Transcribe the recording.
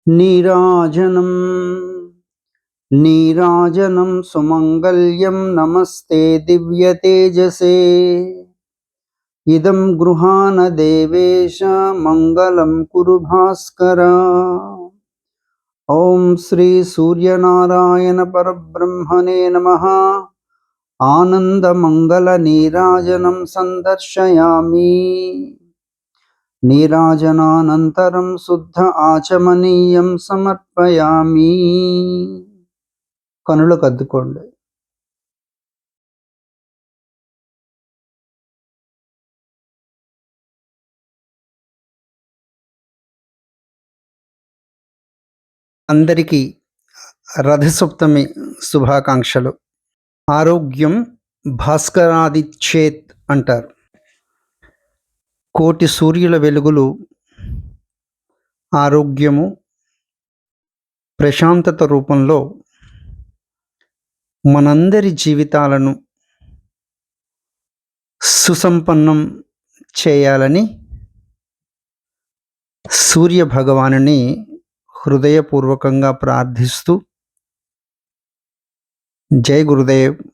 నీరాజనం నీరాజనం సుమంగళ్యం నమస్తే దివ్యతేజసే ఇదం గృహాణ దేవేశ మంగళం కురు భాస్కర. ఓం శ్రీ సూర్యనారాయణ పరబ్రహ్మణే నమః. ఆనందమంగళ నీరాజనం సందర్శయామి. నీరాజనానంతరం శుద్ధ ఆచమనీయం సమర్పయామి. కనులకు అద్దుకోండి. అందరికీ రథసప్తమి శుభాకాంక్షలు. ఆరోగ్యం భాస్కరాదిచ్చేత్ అంటారు. కోటి సూర్యుల వెలుగులు ఆరోగ్యము ప్రశాంతత రూపంలో మనందరి జీవితాలను సుసంపన్నం చేయాలని సూర్య భగవానుని హృదయపూర్వకంగా ప్రార్థిస్తూ జై గురుదేవ్.